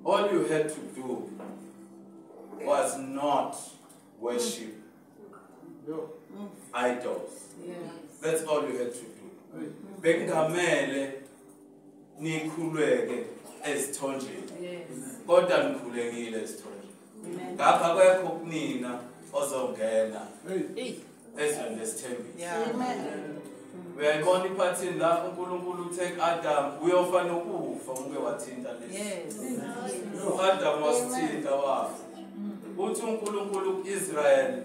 all you had to do was not worship idols. That's all you had to do. Bekungamele nikhuleke ezithonjeni. Kodwa nikhulekile ezithonjeni. Ngapha kwekho kunina ozongena ezweni lesithembiso. Uyayibona iphathini la uNkulunkulu uthe Adam uyofana ukufa uke wathinta lesi. uAdam wasithinta wafa. Uthi uNkulunkulu kuIsrael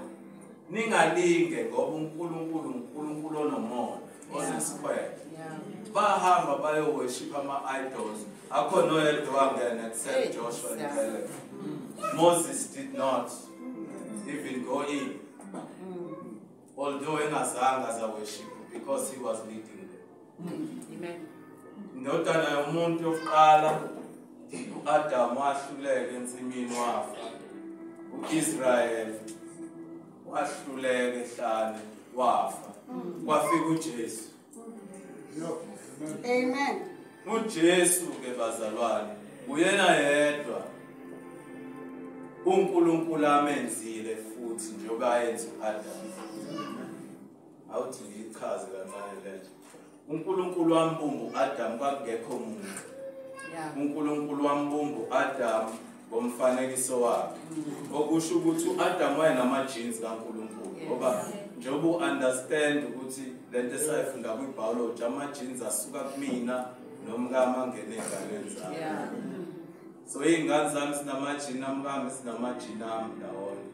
ningalinge ngoba uNkulunkulu onomoya onesquare. Bahamba bayo worship ama-idols. Akho noyedwa wangena except Joshua and Caleb. Moses did not even go in. Although engazange as a worship because he was leading them. Amen. Indodana yomuntu yokuqala uAdam wahluleka ensimini wafa. uIsrael wahluleka ehlane wafa. Kwafika uJesu. Amen. uJesu ke bazalwane uyena yedwa uNkulunkulu amenzile futhi njengoba ayenza uAdam. Awuthi ngichaze kancane lezo. uNkulunkulu wambumba uAdam kwakungekho umuntu. uNkulunkulu wambumba uAdam ngomfanekiso wakhe. Okusho ukuthi uAdam wayenama-genes kaNkulunkulu. Ngoba njengoba u-understand ukuthi lento esayifunda kwi-biology ama-genes asuka kumina nomkami angene ey'nganeni zami. So iy'ngane zami sinama-gene amkami sinama-gene ami ndawonye.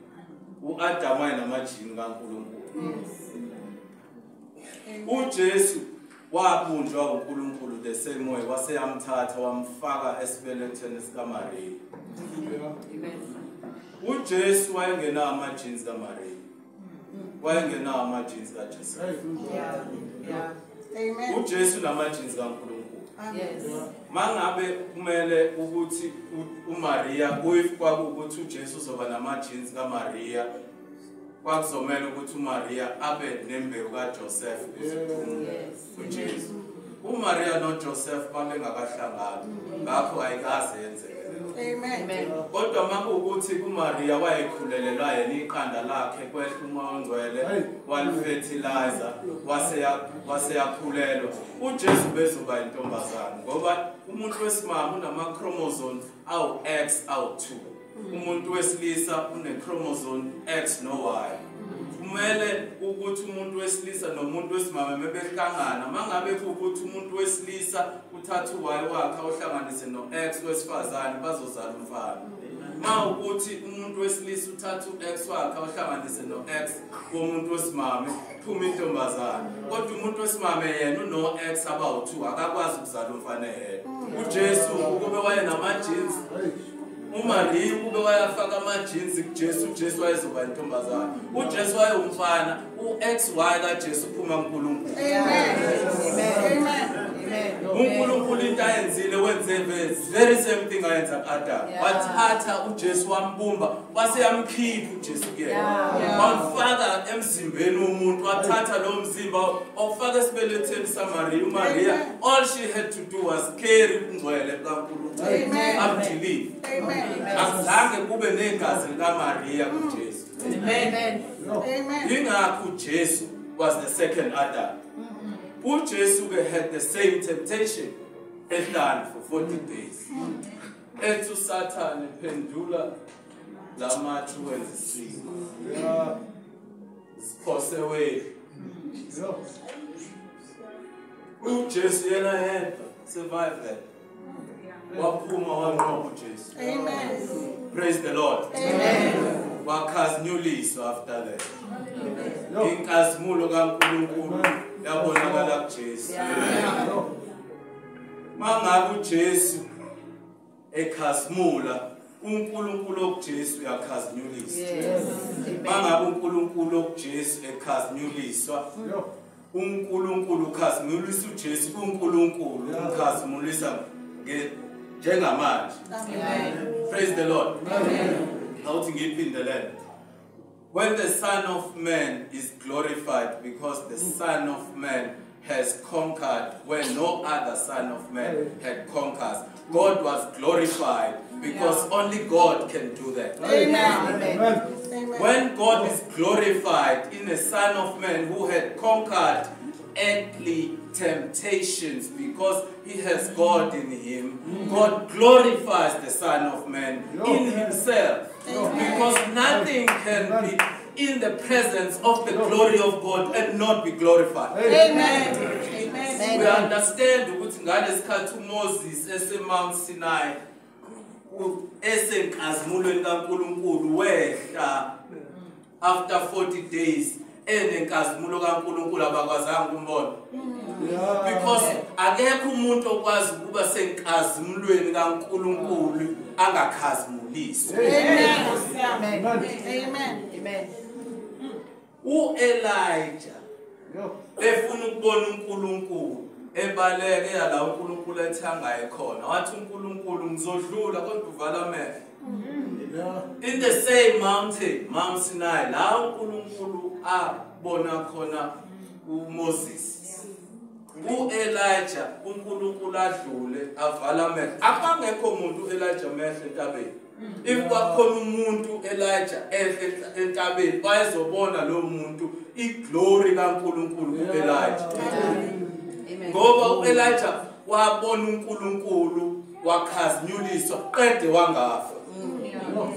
uAdam wayenama-gene kaNkulunkulu. uJesu wabunjwa uNkulunkulu the same way waseyamthatha wamfaka esibelethweni sikaMariya. uJesu wayengenawo ama-genes kaMariya. wayengenawo ama-genes kaJoseph. uJesu nama-genes kaNkulunkulu. Mangabe kumele ukuthi uMariya if kwakuwukuthi uJesu uzoba nama-genes kaMariya kwakuzomela ukuthi uMariya abe nembewu kaJoseph uJesu. uMariya noJoseph babengakahlangani ngakho ayikaze yenzeke. Amen. Kodwa makuwukuthi uMariya wayekhulelelwa yena iqanda lakhe kwehla umoya ongcwele walifertilizer waseyakhulelwa. uJesu bezoba intombazane ngoba umuntu wesimame unama-chromosome awu-X awu-2. umuntu wesilisa une-chromosome X no-Y. kumele ukuthi umuntu wesilisa nomuntu wesimame mebehlangana mangabe kuwukuthi umuntu wesilisa uthatha u-Y wakhe awuhlanganise no-X wesifazane bazozala umfana. Ma ukuthi umuntu wesilisa uthatha u-X wakhe awuhlanganise no-X womuntu wesimame phuma intombazane. Kodwa umuntu wesimame yena uno-X abawu-2 akakwazi ukuzala umfana yedwa. uJesu ukube wayenama-genes uMariya ukube wayafaka ama-genes kuJesu uJesu wayezoba intombazane. uJesu wayewumfana u-XY kaJesu uphuma kuNkulunkulu. uNkulunkulu into ayenzile wenze very same thing ayenza ku-Adam. wathatha uJesu wambumba waseyamkhipha uJesu kuyena. wamfaka emzimbeni womuntu wathatha lo mzimba ofaka esibelethweni saMariya. uMariya all she had to do was carry ungcwele kaNkulunkulu. Amdilive. Azange kube negazi likaMariya kuJesu. Yingakho uJesu was the second Adam. uJesu had the same temptation ehlane for 40 days. Ethi uSathane pendula lamathi wenza isimo. Siphose away. uJesu yena yedwa survive that. Waphuma wanqoba uJesu. Amen. Praise the Lord. Amen. Wakhazinyuliswa after that. Inkazimulo kaNkulunkulu yabonakala kuJesu. Mangabe uJesu ekhazimula uNkulunkulu okuJesu uyakhazinyuliswa. Mangabe uNkulunkulu okuJesu ekhazinyuliswa uNkulunkulu ukhazimulisa uJesu kuNkulunkulu ukhazimulisa njengamanje. Praise the Lord. Awuthi ngiphindele. When the Son of Man is glorified, because the Son of Man has conquered where no other son of man had conquered. God was glorified because only God can do that. Amen. Amen. When God is glorified in a son of man who had conquered earthly temptations because he has God in him, God glorifies the son of man in himself. Because nothing can be in the presence of the glory of God and not be glorified. Amen. Amen. We understand ukuthi ngalesikhathi uMoses eseMount Sinai esenkazimulweni kaNkulunkulu wehla after 40 days enenkazimulo kaNkulunkulu abakwazanga umbona. Because akekho umuntu okwazi ukuba senkazimulweni kaNkulunkulu angakhazimuliswa. Amen. Amen. Amen. U-Elijah efuna ukubona uNkulunkulu ebaleke la uNkulunkulu ethangayo khona wathi uNkulunkulu ngizodlula kodwa uvala amehlo. In the same mountain, Mount Sinai, la uNkulunkulu abona khona uMoses. U-Elijah uNkulunkulu adlule avala amehlo. Akangekho umuntu u-Elijah amehlo entabeni. If kwakhona umuntu Elijah ehla entabeni bayezobona lo muntu iglory kaNkulunkulu ku-Elijah. Ngoba u-Elijah wabona uNkulunkulu wakhazinyuliswa qede wangafa.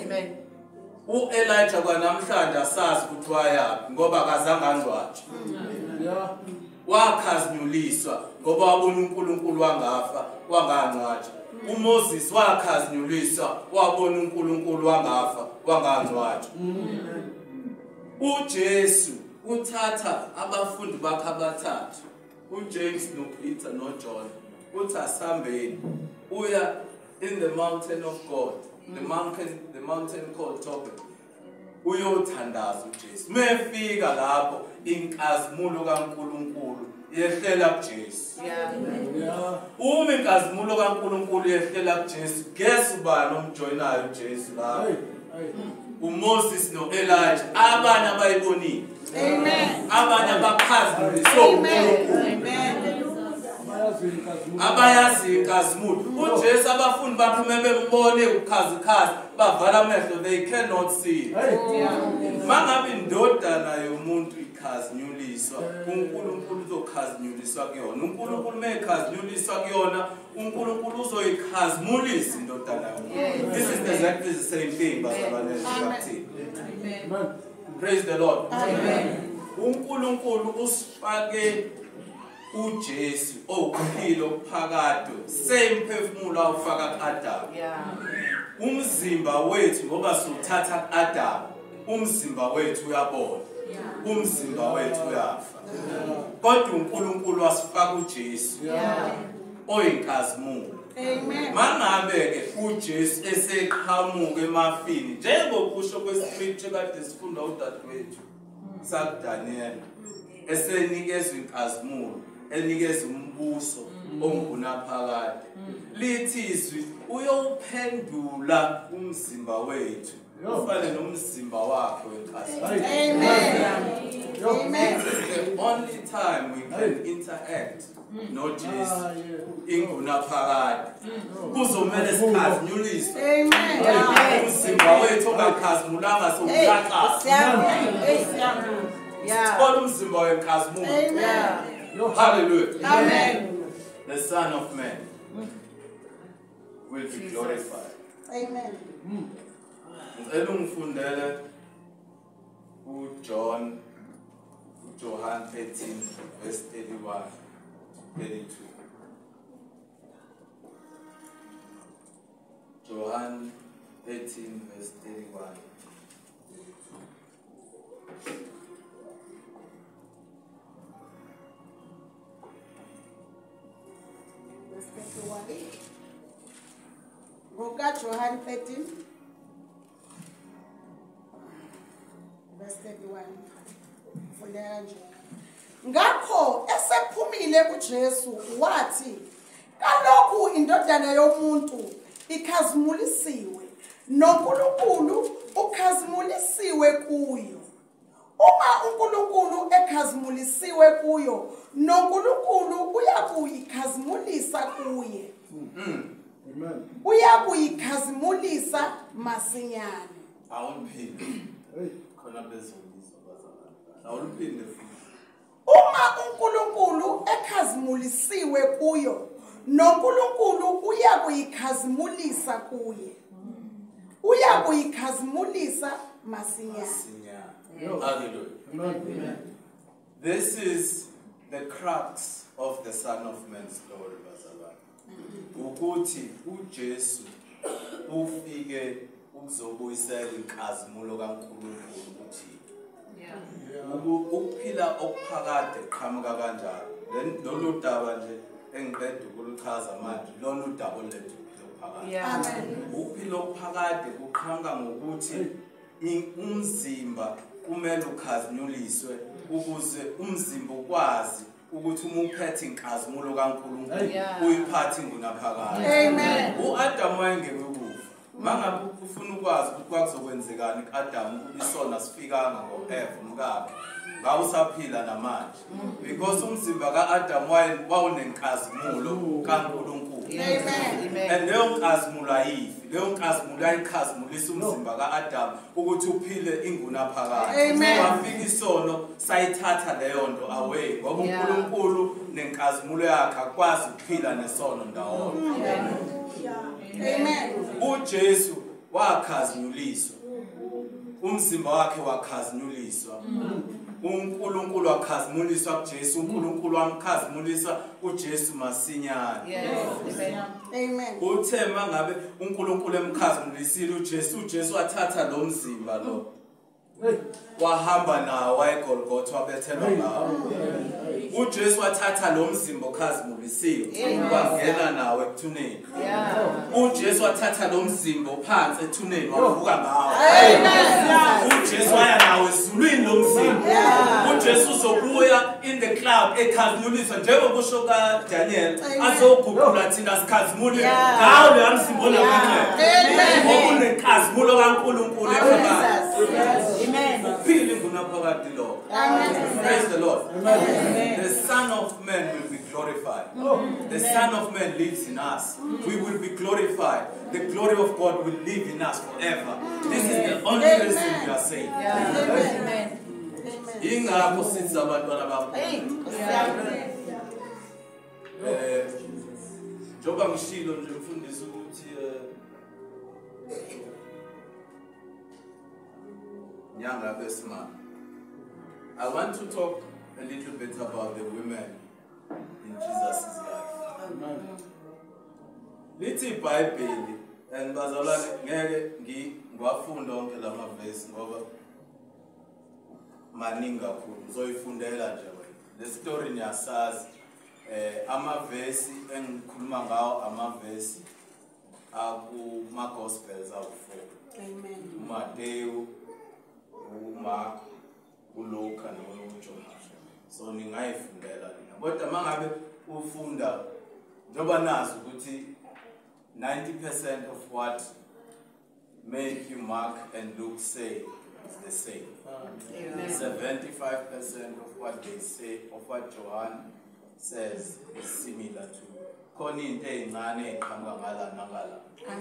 Amen. U-Elijah kwanamhlanje asazi ukuthi wayaphi ngoba akazange angcwatshwe. Wakhazinyuliswa ngoba wabona uNkulunkulu wangafa wangangcwatshwa. uMoses wakhazinyuliswa wabona uNkulunkulu wangafa wangangcwatshwa. uJesu uthatha abafundi bakhe abathathu uJames noPeter noJohn uthi asambeni uya in the mountain of God, the mountain called Tobit. Uyothandaza uJesu. Mefika lapho inkazimulo kaNkulunkulu yehlela kuJesu. Uma inkazimulo kaNkulunkulu yehlela kuJesu, guess ubani omjoyinayo uJesu lapho? uMoses noElijah, abanye abayibonile. Amen. Abanye abakhazimuliswe uNkulunkulu. Amen. Abayazi inkazimulo. uJesu abafundi bakhe bembone ukhazikhazi bavala amehlo, they cannot see. Mangabe indodana yomuntu ikhazinyuliswa, uNkulunkulu uzokhazinyuliswa kuyona. uNkulunkulu mekhazinyuliswa kuyona, uNkulunkulu uzoyikhazimulisa indodana yomuntu. This is exactly the same thing, bazalwane. Amen. Praise the Lord. Amen. uNkulunkulu usifake uJesu ophilo phakade, same phefumulo awufaka kuAdam. Umzimba wethu ngoba suthatha kuAdam, umzimba wethu uyabola, umzimba wethu uyafa. Kodwa uNkulunkulu wasifaka uJesu oyinkazimulo. Amen. Mangabe ke uJesu eseqhamuka emafini njengokusho kwescripture kade sifunda udadewethu sakuDaniel, esenikezwe inkazimulo, enikeza umbuso ongunaphakade, lithi izwi uyowuphendula umzimba wethu ufane nomzimba wakhe wenkazimulo. Amen. Amen. The only time we can interact noJesu ingunaphakade kuzomele sikhazinyuliswe. Amen. Umzimba wethu ongakhazimulanga sowuyaxasa. Sikole umzimba wenkazimulo. Amen. Hallelujah. Amen. The Son of Man will be glorified. Amen. Ngicela ungifundele uJohn 13 verse 31 32. John 13 verse 31. Verse 31. John 13 verse 31. Fundela nje. Ngakho esephumile uJesu wathi, kalokhu indodana yomuntu ikhazimulisiwe, noNkulunkulu ukhazimulisiwe kuyo. Uma uNkulunkulu ekhazimulisiwe kuyo, noNkulunkulu uyakuyikhazimulisa kuye. Amen. Uyakuyikhazimulisa masinyane. Awuphinde. Khona bezolizwa bazalwane. Awuphinde futhi. Uma uNkulunkulu ekhazimulisiwe kuyo, noNkulunkulu uyakuyikhazimulisa kuye. Uyakuyikhazimulisa masinyane. Hallelujah. Amen. This is the crux of the Son of Man's story, bazalwane. Ukuthi uJesu ufike ukuzobuyisela inkazimulo kaNkulunkulu kuthi. Ukuphila okuphakade qhamuka kanjalo. Lolu daba nje engiqeda ukuluchaza manje, lona udaba olethu ukuphila okuphakade. Amen. Ukuphila okuphakade kuqhamuka ngokuthi umzimba kumele ukhazimuliswe ukuze umzimba ukwazi ukuthi uma uphethe inkazimulo kaNkulunkulu uyiphathe ingunaphakade. Amen. uAdam wayengeke kufa. Mangabe ufuna ukwazi ukuthi kwakuzokwenzekani kuAdam ukuba isona sifikanga ngoEva umkakhe. Ngawusaphila namanje. Because umzimba kaAdam wawunenkazimulo kaNkulunkulu. Amen. And leyo nkazimulo ayifi. Leyo nkazimulo ayikhazimulisa umzimba kaAdam ukuthi uphile ingunaphakade. Amen. Wafika isono sayithatha leyo nto away ngoba uNkulunkulu nenkazimulo yakhe akwazi ukuphila nesono ndawonye. Amen. uJesu wakhazimuliswa. Umzimba wakhe wakhazimuliswa. uNkulunkulu wakhazimuliswa kuJesu. uNkulunkulu wamkhazimulisa uJesu masinyane. Amen. Uthe mangabe uNkulunkulu emkhazimulisile uJesu wathatha lo mzimba lo. Wahamba nawo eGolgotha wabethelwa ngawo. uJesu wathatha lo mzimba okhazimulisiwe wangena nawo ekuthuneni. uJesu wathatha lo mzimba phansi ethuneni wavuka ngawo. uJesu waya nawo ezulwini lo mzimba. uJesu uzobuya in the cloud ekhazimulisa njengoba kusho kaDaniel azoguqula thina sikhazimule ngawo lo mzimba onamandla. Okunenkazimulo kaNkulunkulu ekhaya. Amen. Uphile ingunaphakade lo. Praise the Lord. The Son of Man will be glorified. The Son of Man lives in us. We will be glorified. The glory of God will live in us forever. This is the only reason we are saved. Amen. Ingakho sithi abantwana bakho. Njoba ngishilo nje mfundisi ukuthi nyanga besimama. I want to talk a little bit about the women in Jesus' life. Lithi iBhayibheli and bazalwane ngeke ngiwafunda onke lama verse ngoba maningi kakhulu. Ngizoyifundela nje wena. Le story niyasazi. Ama-verse engikhuluma ngawo ama-verse akuma-gospels awu-4. Amen. uMateyu, uMark, uLuka noJohane. So ningayifundela nina. Kodwa mangabe ufunda njoba nazi ukuthi 90% of what Matthew, Mark and Luke say is the same. 75% of what they say, of what John says is similar to.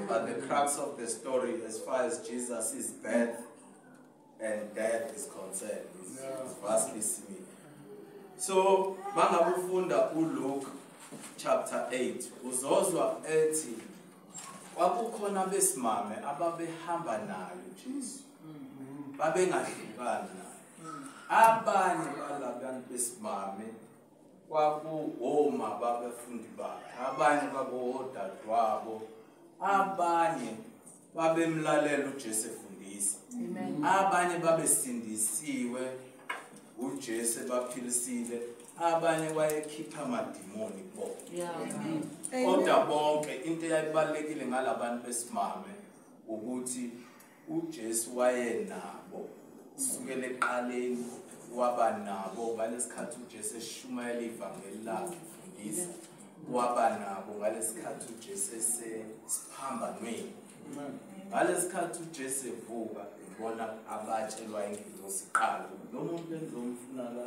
But the crux of the story as far as Jesus' birth and death is concerned is vastly similar. So, mangabufunda uLuke chapter 8, uzozwa ethi kwakukhona besimame ababehamba nayo uJesu. Babengahlukani naye. Abanye balabantu besimame kwakuwoma babefundi bakhe, abanye kwakuwodadewabo, abanye babemlalela uJesu efundisa. Abanye babesindisiwe uJesu baphilisile, abanye bayekhipha amadimoni kubo. Kodwa bonke into eyayibalekile ngalabantu besimame ukuthi uJesu wayenabo kusukela eqaleni waba nabo ngalesikhathi uJesu eshumayela ivangeli lakhe efundisa, waba nabo ngalesikhathi uJesu esiphambanweni Ngalesikhathi uJesu evuka bona abatshelwa ingilosi siqala lo muntu engizomfuna la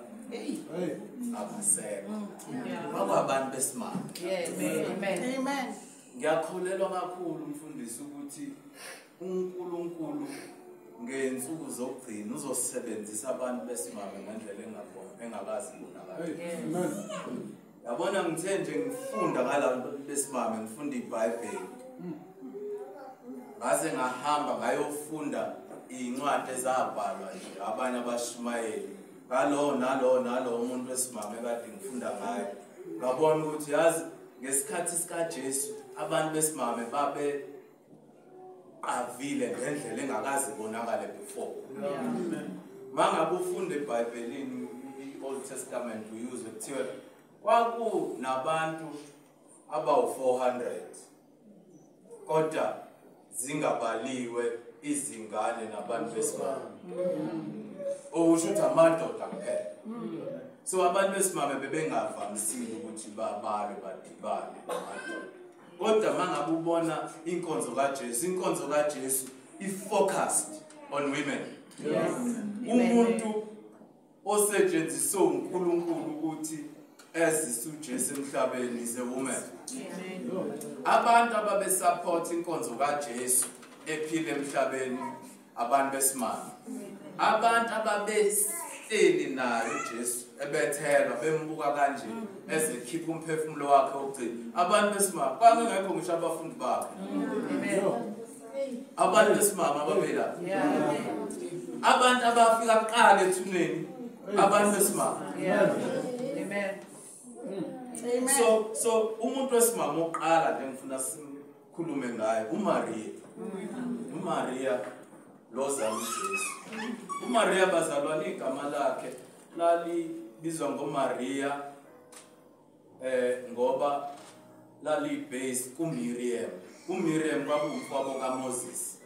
abasekho bakwabantu besimame. Amen. Ngiyakholelwa kakhulu umfundisi ukuthi uNkulunkulu ngensuku zokugcina uzosebenzisa abantu besimame ngendlela engakazi ibonakala. Yabona ngithe nje ngifunda ngalabantu besimame ngifunda iBhayibheli. Ngase ngahamba ngayofunda incwadi ezabhalwa nje abanye abashumayeli nalo umuntu wesimame kade ngifunda ngaye. Ngabona ukuthi yazi ngesikhathi sikaJesu abantu besimame babe qavile ngendlela engakazi ibonakala before. Mangabe ufunda eBhayibhelini iOld Testament uyuzwe kuthiwa kwakunabantu abawu-400 kodwa zingabaliwe izingane nabantu besimame. Okusho ukuthi amadoda kuphela. So abantu besimame bebengavamisile ukuthi babalwe badibane namadoda. Kodwa mangabe ubona inkonzo kaJesu i-focused on women. Umuntu osetshenziswe uNkulunkulu ukuthi ezise uJesu emhlabeni is a woman. Abantu ababesupport inkonzo kaJesu ephile emhlabeni abantu besimame. Abantu ababehleli naye uJesu ebethelwa bembuka kanje ezekhipha umphefumulo wakhe ogcina abantu besimame kwangekho ngisho abafundi bakhe. Abantu besimame abavela abantu abafika kuqala ethuneni abantu besimame. So umuntu wesimame oqala nje ngifuna sikhulume ngaye uMaria lozala uJesu. uMaria bazalwane igama lakhe lalibizwa ngoMaria ngoba lali-based kuMiriam. uMiriam kwakungumfowabo kaMoses.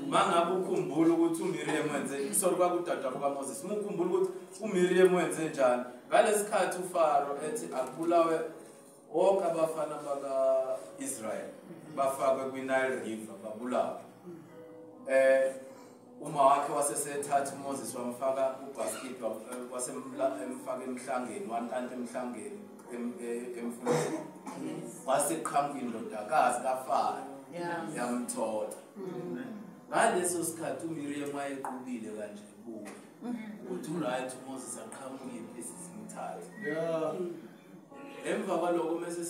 Mangabe ukhumbula ukuthi uMiriam wenze kwakudada kaMoses. Ukhumbula ukuthi uMiriam wenze njani ngalesikhathi uFaro ethi akubulawe wonke abafana baka-Israyeli bafakwe kwi-Nile River babulawe. Uma wakhe wasesethatha uMoses wamfaka kubasket wasemfaka emhlangeni wantanta emhlangeni emfuleni. Waseqhamuka indodakazi kaFaro yamthola. Ngaleso sikhathi uMiriam wayequbile kanje kuwe uthi right uMoses aqhamukile simthatha. Emva kwalokho mase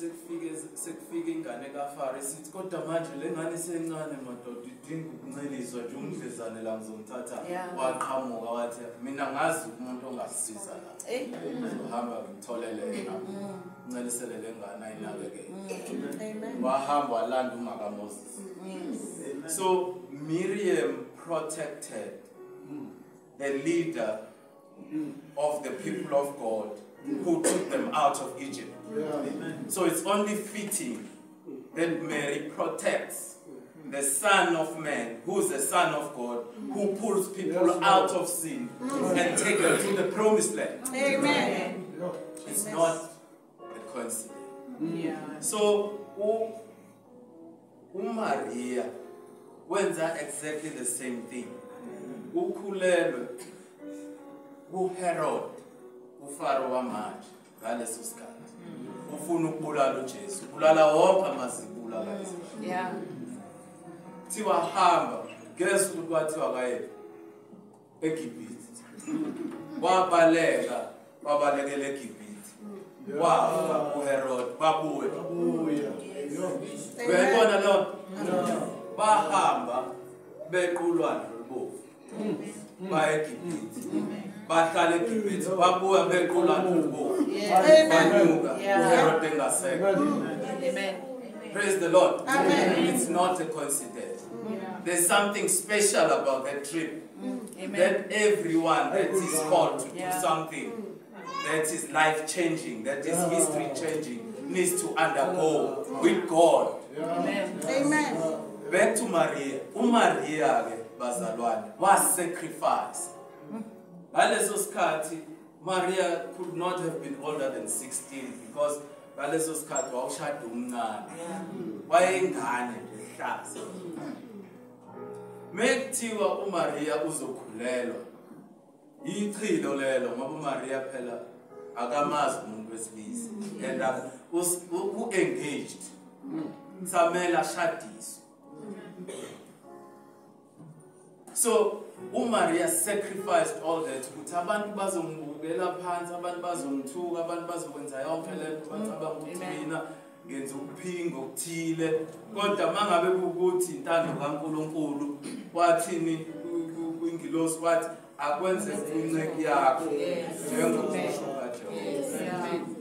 sekufika ingane kaFaro sithi kodwa manje le ngane isencane madoda idinga ukunceliswa nje umdlezane la ngizomthatha. Waqhamuka wathi mina ngazi umuntu ongasisiza la. Uzohamba ngitholele yena uncelisele le ngane ayinakekele. Wahamba walanda umaka Moses. So Miriam protected the leader of the people of God who took them out of Egypt. So it's only fitting that Mary protects the Son of Man, who is the Son of God, who pulls people out of sin and takes them to the promised land. Amen. It's not a coincidence. So uMaria wenza exactly the same thing. Ukhulelwe uHerod uFaro wamanje ngaleso sikhathi ufuna ukubulala uJesu, ubulala wonke amazibula kaZulu. Thiwa hamba guess ukuthi kwathiwa kaye eGibhithe. Wabalekela eGibhithe. Wafa uHerod babuye. Uyayibona lo? Bahamba bequlwana lobovu. Baya eGibhithe. Bahlala eGibhithe babuya bequlwana lobovu. Banyuka uHerod engasekho. Amen. Praise the Lord. Amen. It's not a coincidence. There's something special about that trip. That everyone that is called to do something that is life-changing, that is history-changing, needs to undergo with God. Amen. Back to Maria. Maria bazalwane was sacrificed. Ngaleso sikhathi Maria could not have been older than 16 because ngaleso sikhathi wawushada umncane. Wayengane ehlaza. Mekuthiwa uMaria uzokhulelwa. Ichilo lelo ngoba uMaria phela akamazi umuntu wesilisa and u-engaged. Samela shadiswe. So uMaria sacrificed all that ukuthi abantu bazongibukela phansi, abantu bazongithuka, abantu bazokwenza yonke lento, bacabanga ukuthi mina ngenza ukuphinga okuthile. Kodwa mangabe ukuthi intando kaNkulunkulu wathini kwingilosi wathi akwenze inceki yakho njengokusho kaJehova.